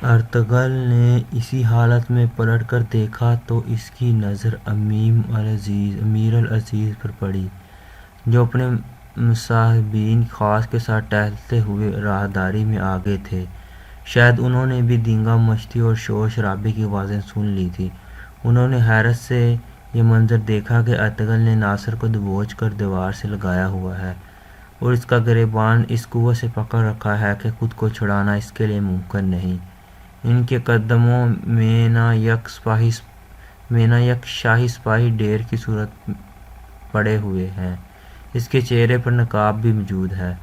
Ertugrul نے اسی حالت میں پلٹ کر دیکھا تو اس کی نظر امیر العزیز پر پڑی، جو اپنے مصاحبین خاص کے ساتھ ٹہلتے ہوئے راہداری میں آگے تھے۔ شاید انہوں نے بھی دینگا مشتی اور شور شرابے کی آوازیں سن لی تھیں۔ انہوں نے حیرت سے یہ منظر دیکھا کہ ارطغرل نے ناصر کو دبوچ کر دیوار سے لگایا ہوا ہے اور اس کا گریبان اس قوت سے پکڑ رکھا ہے کہ خود کو چھڑانا اس کے لیے ممکن نہیں۔ ان کے قدموں میں نہ یک شاہی سپاہی ڈیر کی صورت پڑے ہوئے ہیں، اس کے چہرے پر نقاب بھی موجود ہے۔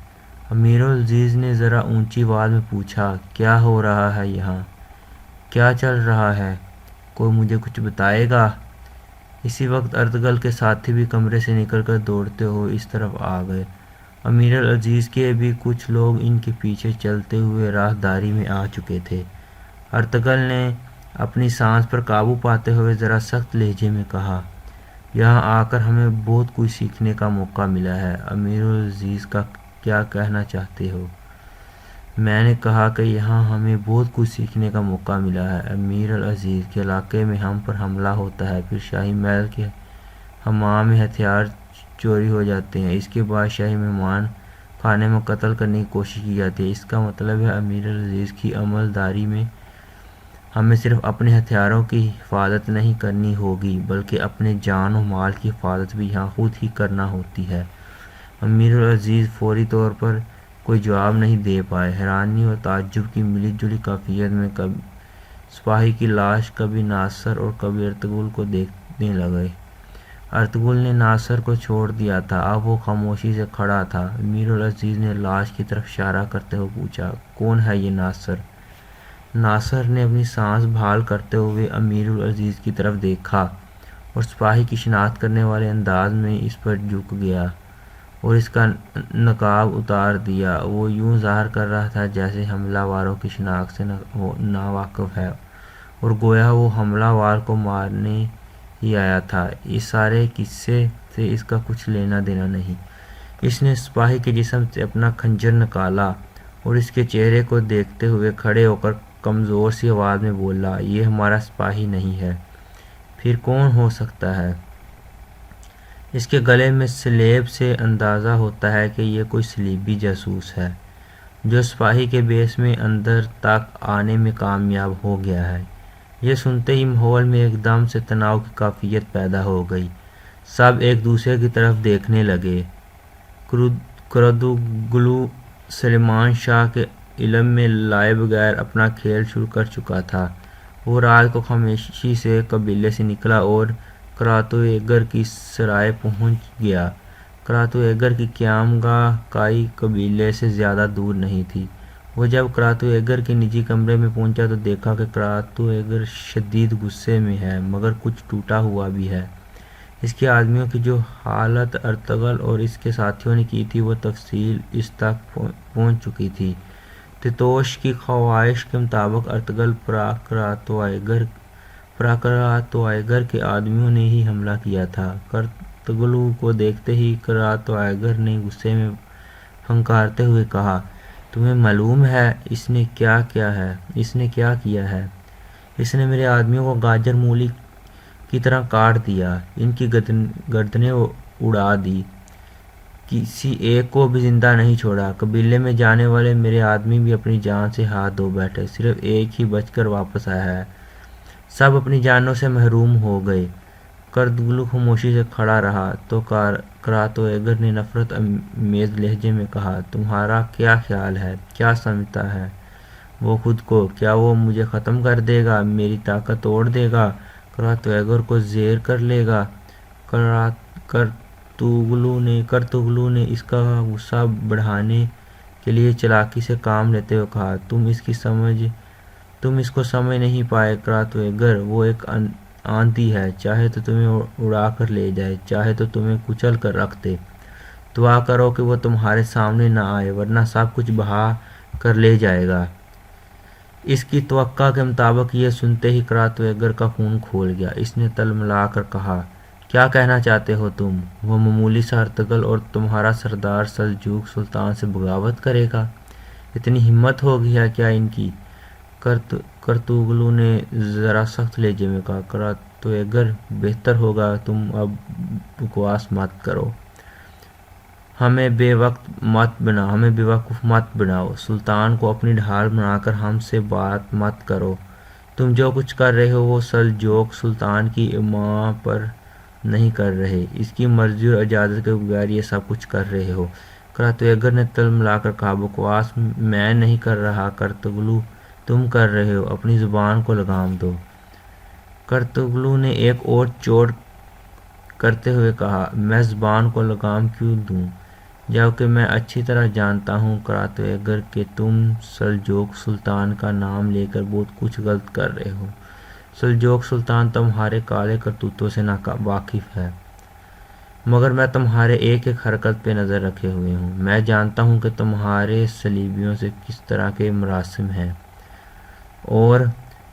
امیر العزیز نے ذرا اونچی آواز میں پوچھا، کیا ہو رہا ہے یہاں؟ کیا چل رہا ہے؟ کوئی مجھے کچھ بتائے گا؟ اسی وقت ارطغرل کے ساتھی بھی کمرے سے نکل کر دوڑتے ہوئے اس طرف آ گئے۔ امیر العزیز کے بھی کچھ لوگ ان کے پیچھے چلتے ہوئے راہداری میں آ چکے تھے۔ ارطغرل نے اپنی سانس پر قابو پاتے ہوئے ذرا سخت لہجے میں کہا، یہاں آ کر ہمیں بہت کچھ سیکھنے کا موقع ملا ہے۔ امیر العزیز کا کیا کہنا چاہتے ہو؟ میں نے کہا کہ یہاں ہمیں بہت کچھ سیکھنے کا موقع ملا ہے امیر العزیز۔ کے علاقے میں ہم پر حملہ ہوتا ہے، پھر شاہی محل کے حمام میں ہتھیار چوری ہو جاتے ہیں، اس کے بعد شاہی مہمان خانے میں قتل کرنے کی کوشش کی جاتی ہے۔ اس کا مطلب ہے امیر العزیز کی عملداری میں ہمیں صرف اپنے ہتھیاروں کی حفاظت نہیں کرنی ہوگی بلکہ اپنے جان و مال کی حفاظت بھی یہاں خود ہی کرنا ہوتی ہے۔ امیر العزیز فوری طور پر کوئی جواب نہیں دے پائے۔ حیرانی اور تعجب کی ملی جلی کیفیت میں کبھی سپاہی کی لاش، کبھی ناصر اور کبھی ارطغرل کو دیکھنے لگے۔ ارطغرل نے ناصر کو چھوڑ دیا تھا، اب وہ خاموشی سے کھڑا تھا۔ امیر العزیز نے لاش کی طرف اشارہ کرتے ہوئے پوچھا، کون ہے یہ ناصر؟ ناصر نے اپنی سانس بحال کرتے ہوئے امیر العزیز کی طرف دیکھا اور سپاہی کی شناخت کرنے والے انداز میں اس پر جھک گیا اور اس کا نقاب اتار دیا۔ وہ یوں ظاہر کر رہا تھا جیسے حملہ واروں کی شناخت سے ناواقف ہے اور گویا وہ حملہ وار کو مارنے ہی آیا تھا۔ اس سارے قصے سے اس کا کچھ لینا دینا نہیں۔ اس نے سپاہی کے جسم سے اپنا خنجر نکالا اور اس کے چہرے کو دیکھتے ہوئے کھڑے ہو کر کمزور سی آواز میں بولا، یہ ہمارا سپاہی نہیں ہے، پھر کون ہو سکتا ہے؟ اس کے گلے میں سلیب سے اندازہ ہوتا ہے کہ یہ کوئی صلیبی جاسوس ہے جو سپاہی کے بیس میں اندر تک آنے میں کامیاب ہو گیا ہے۔ یہ سنتے ہی ماحول میں ایک دم سے تناؤ کی کیفیت پیدا ہو گئی۔ سب ایک دوسرے کی طرف دیکھنے لگے۔ کردوگلو سلیمان شاہ کے علم میں لائے بغیر اپنا کھیل شروع کر چکا تھا۔ وہ رات کو خاموشی سے قبیلے سے نکلا اور کراتو ایگر کی سرائے پہنچ گیا۔ کراتو ایگر کی قیام گاہ کائی قبیلے سے زیادہ دور نہیں تھی۔ وہ جب کراتو ایگر کے نجی کمرے میں پہنچا تو دیکھا کہ کراتو ایگر شدید غصے میں ہے مگر کچھ ٹوٹا ہوا بھی ہے۔ اس کے آدمیوں کی جو حالت ارطغرل اور اس کے ساتھیوں نے کی تھی وہ تفصیل اس تک پہنچ چکی تھی۔ تیتوش کی خواہش کے مطابق ارطغرل پراکراتو ایگر کے آدمیوں نے ہی حملہ کیا تھا۔ کرتگلو کو دیکھتے ہی کراتو ایگر نے غصے میں پھنکارتے ہوئے کہا، تمہیں معلوم ہے اس نے کیا کیا ہے؟ اس نے میرے آدمیوں کو گاجر مولی کی طرح کاٹ دیا، ان کی گردنیں اڑا دی، کسی ایک کو بھی زندہ نہیں چھوڑا۔ قبیلے میں جانے والے میرے آدمی بھی اپنی جان سے ہاتھ دھو بیٹھے، صرف ایک ہی بچ کر واپس آیا ہے، سب اپنی جانوں سے محروم ہو گئے۔ کرتگلو خاموشی سے کھڑا رہا تو کراتو ایگر نے نفرت آمیز لہجے میں کہا، تمہارا کیا خیال ہے؟ کیا سمجھتا ہے وہ خود کو؟ کیا وہ مجھے ختم کر دے گا، میری طاقت توڑ دے گا، کراتو ایگر کو زیر کر لے گا؟ کرتگلو نے اس کا غصہ بڑھانے کے لیے چالاکی سے کام لیتے ہوئے کہا، تم اس کو سمجھ نہیں پائے کراتو ایگر، وہ ایک آندھی ہے، چاہے تو تمہیں اڑا کر لے جائے، چاہے تو تمہیں کچل کر رکھ دے۔ دعا کرو کہ وہ تمہارے سامنے نہ آئے ورنہ سب کچھ بہا کر لے جائے گا۔ اس کی توقع کے مطابق یہ سنتے ہی کراتو ایگر کا خون کھول گیا۔ اس نے تلملا کر کہا، کیا کہنا چاہتے ہو تم؟ وہ معمولی سا ارطغرل اور تمہارا سردار سلجوق سلطان سے بغاوت کرے گا؟ اتنی ہمت ہو گئی ہے کیا ان کی؟ کرتوگلو نے ذرا سخت لہجے میں کہا۔ کراتویگر بہتر ہوگا تم اب بکواس مت کرو، ہمیں بے وقوف مت بناؤ، سلطان کو اپنی ڈھال بنا کر ہم سے بات مت کرو۔ تم جو کچھ کر رہے ہو وہ سلجوق سلطان کی اماں پر نہیں کر رہے، اس کی مرضی اور اجازت کے بغیر یہ سب کچھ کر رہے ہو۔ کراتویگر نے تلملا کر کہا، بکواس میں نہیں کر رہا کرتوگلو، تم کر رہے ہو، اپنی زبان کو لگام دو۔ کرتوگلو نے ایک اور چوٹ کرتے ہوئے کہا، میں زبان کو لگام کیوں دوں، جبکہ میں اچھی طرح جانتا ہوں کراتویگر کہ تم سلجوق سلطان کا نام لے کر بہت کچھ غلط کر رہے ہو۔ سلجوق سلطان تمہارے کالے کرتوتوں سے واقف ہے، مگر میں تمہارے ایک ایک حرکت پہ نظر رکھے ہوئے ہوں۔ میں جانتا ہوں کہ تمہارے صلیبیوں سے کس طرح کے مراسم ہیں، اور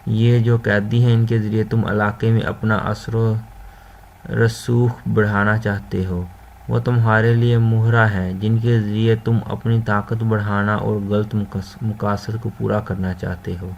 یہ جو قیدی ہیں ان کے ذریعے تم علاقے میں اپنا اثر و رسوخ بڑھانا چاہتے ہو۔ وہ تمہارے لیے مہرہ ہیں جن کے ذریعے تم اپنی طاقت بڑھانا اور غلط مقاصد کو پورا کرنا چاہتے ہو۔